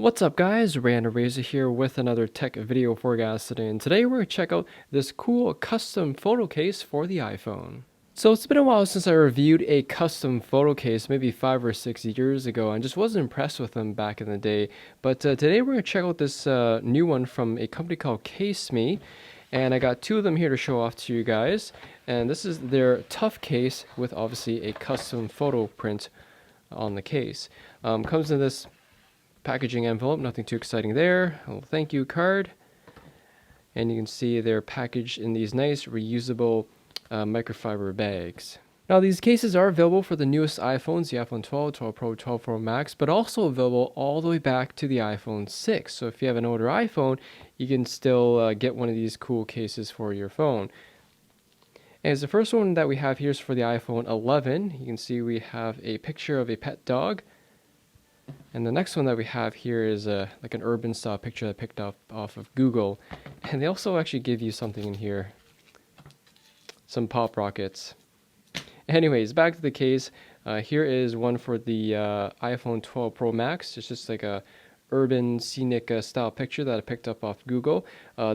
What's up guys, Random Razor here with another tech video for you guys today, and today we're going to check out this cool custom photo case for the iPhone. So it's been a while since I reviewed a custom photo case, maybe 5 or 6 years ago, and just wasn't impressed with them back in the day. But today we're going to check out this new one from a company called KaseMe, and I got two of them here to show off to you guys. And this is their tough case with obviously a custom photo print on the case. Comes in this packaging envelope, nothing too exciting there. A little thank you card, and you can see they're packaged in these nice reusable microfiber bags. Now these cases are available for the newest iPhones, the iPhone 12, 12 Pro, 12 Pro Max, but also available all the way back to the iPhone 6. So if you have an older iPhone, you can still get one of these cool cases for your phone. And the first one that we have here is for the iPhone 11. You can see we have a picture of a pet dog. And the next one that we have here is like an urban style picture that I picked up off of Google. And they also actually give you something in here. Some pop rockets. Anyways, back to the case. Here is one for the iPhone 12 Pro Max. It's just like a urban scenic style picture that I picked up off Google.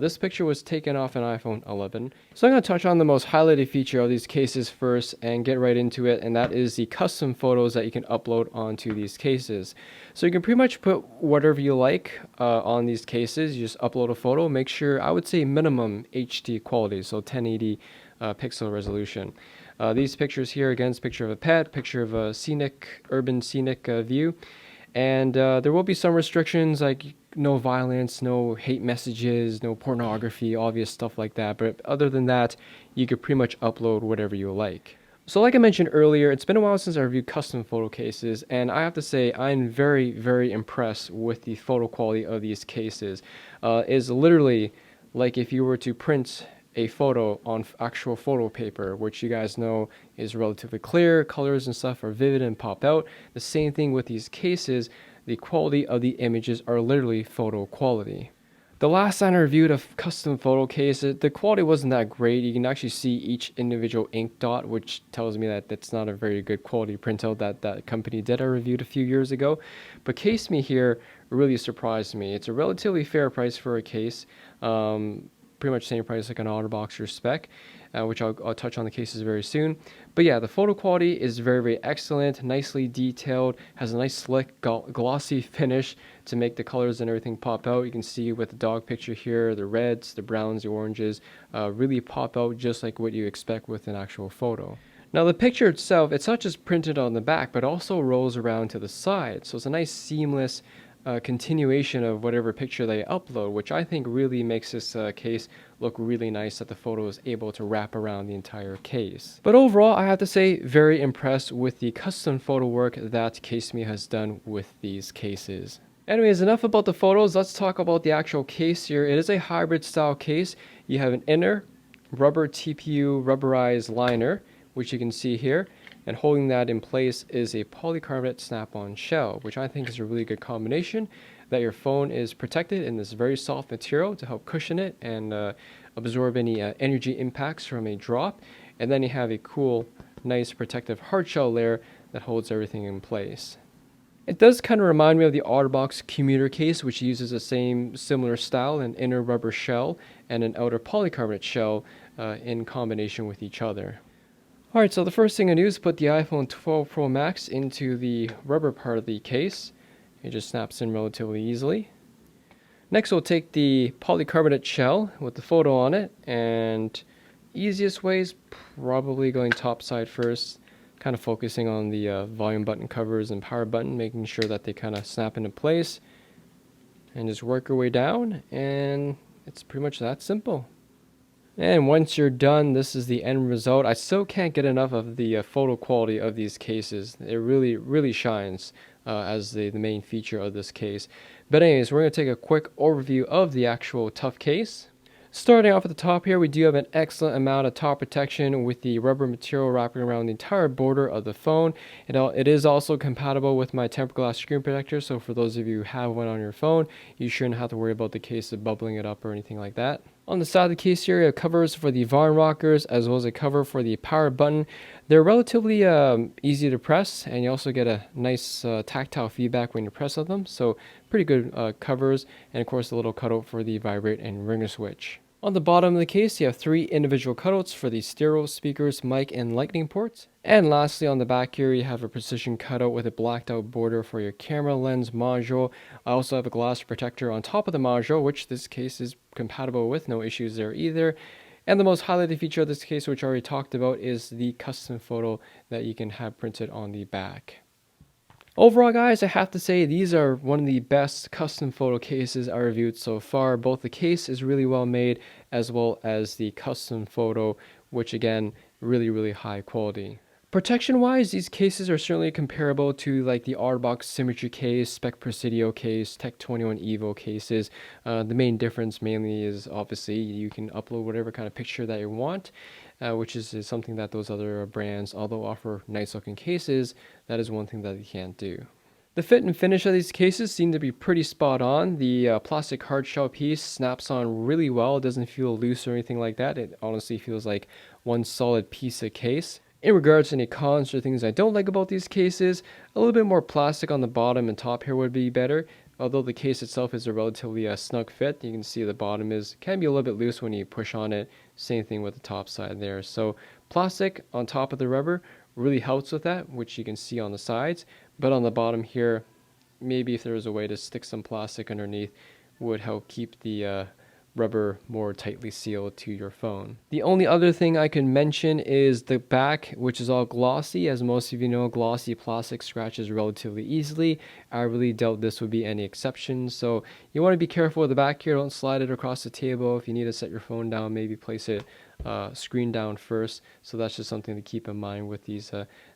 This picture was taken off an iPhone 11. So I'm going to touch on the most highlighted feature of these cases first and get right into it, and that is the custom photos that you can upload onto these cases. So you can pretty much put whatever you like on these cases. You just upload a photo. Make sure, I would say minimum HD quality, so 1080 pixel resolution. These pictures here, again, is a picture of a pet, picture of a urban scenic view. And there will be some restrictions, like no violence, no hate messages, no pornography, obvious stuff like that. But other than that, you could pretty much upload whatever you like. So like I mentioned earlier, it's been a while since I reviewed custom photo cases, and I have to say I'm very, very impressed with the photo quality of these cases. It's literally like if you were to print a photo on actual photo paper, which you guys know is relatively clear, colors and stuff are vivid and pop out. The same thing with these cases, the quality of the images are literally photo quality. The last time I reviewed a custom photo case, the quality wasn't that great. You can actually see each individual ink dot, which tells me that that's not a very good quality printout that company did I reviewed a few years ago. But KaseMe here really surprised me. It's a relatively fair price for a case. Pretty much same price like an OtterBox or Spec, which I'll touch on the cases very soon. But yeah, the photo quality is very, very excellent, nicely detailed, has a nice slick glossy finish to make the colors and everything pop out. You can see with the dog picture here, the reds, the browns, the oranges really pop out just like what you expect with an actual photo. Now the picture itself, it's not just printed on the back, but also rolls around to the side. So it's a nice seamless continuation of whatever picture they upload, which I think really makes this case look really nice, that the photo is able to wrap around the entire case. But overall, I have to say, very impressed with the custom photo work that KaseMe has done with these cases. Anyways, enough about the photos. Let's talk about the actual case here. It is a hybrid style case. You have an inner rubber TPU rubberized liner, which you can see here. And holding that in place is a polycarbonate snap-on shell, which I think is a really good combination, that your phone is protected in this very soft material to help cushion it and absorb any energy impacts from a drop. And then you have a cool, nice protective hard shell layer that holds everything in place. It does kind of remind me of the OtterBox commuter case, which uses the same similar style, an inner rubber shell and an outer polycarbonate shell in combination with each other. Alright, so the first thing I do is put the iPhone 12 Pro Max into the rubber part of the case. It just snaps in relatively easily. Next we'll take the polycarbonate shell with the photo on it, and easiest way is probably going top side first, kind of focusing on the volume button covers and power button, making sure that they kind of snap into place, and just work your way down, and it's pretty much that simple. And once you're done, this is the end result. I still can't get enough of the photo quality of these cases. It really, really shines as the main feature of this case. But anyways, we're going to take a quick overview of the actual tough case. Starting off at the top here, we do have an excellent amount of top protection with the rubber material wrapping around the entire border of the phone. It is also compatible with my tempered glass screen protector, so for those of you who have one on your phone, you shouldn't have to worry about the case of bubbling it up or anything like that. On the side of the case here, you have covers for the volume rockers as well as a cover for the power button. They're relatively easy to press, and you also get a nice tactile feedback when you press on them. So pretty good covers, and of course a little cutout for the vibrate and ringer switch. On the bottom of the case, you have 3 individual cutouts for the stereo, speakers, mic, and lightning ports. And lastly, on the back here, you have a precision cutout with a blacked out border for your camera lens module. I also have a glass protector on top of the module, which this case is compatible with, no issues there either. And the most highlighted feature of this case, which I already talked about, is the custom photo that you can have printed on the back. Overall, guys, I have to say these are one of the best custom photo cases I reviewed so far. Both the case is really well made, as well as the custom photo, which again, really high quality. Protection wise, these cases are certainly comparable to like the Artbox Symmetry case, Spec Presidio case, Tech 21 Evo cases. The main difference mainly is obviously you can upload whatever kind of picture that you want, which is something that those other brands, although offer nice looking cases, that is one thing that they can't do. The fit and finish of these cases seem to be pretty spot on. The plastic hard shell piece snaps on really well. It doesn't feel loose or anything like that. It honestly feels like one solid piece of case. In regards to any cons or things I don't like about these cases, a little bit more plastic on the bottom and top here would be better. Although the case itself is a relatively snug fit, you can see the bottom can be a little bit loose when you push on it. Same thing with the top side there. So plastic on top of the rubber really helps with that, which you can see on the sides. But on the bottom here, maybe if there was a way to stick some plastic underneath, would help keep the rubber more tightly sealed to your phone. The only other thing I can mention is the back, which is all glossy. As most of you know, glossy plastic scratches relatively easily. I really doubt this would be any exception. So you want to be careful with the back here. Don't slide it across the table. If you need to set your phone down, maybe place it screen down first. So that's just something to keep in mind with these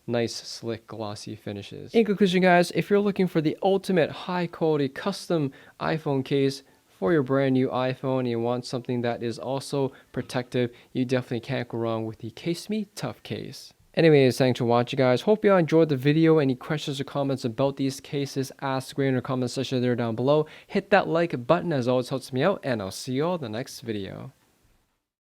nice, slick, glossy finishes. In conclusion, guys, if you're looking for the ultimate high quality custom iPhone case for your brand new iPhone and you want something that is also protective, you definitely can't go wrong with the KaseMe Tough Case. Anyways, thanks for watching, guys. Hope you all enjoyed the video. Any questions or comments about these cases, ask away in the comment section there down below. Hit that like button, as always helps me out, and I'll see you all in the next video.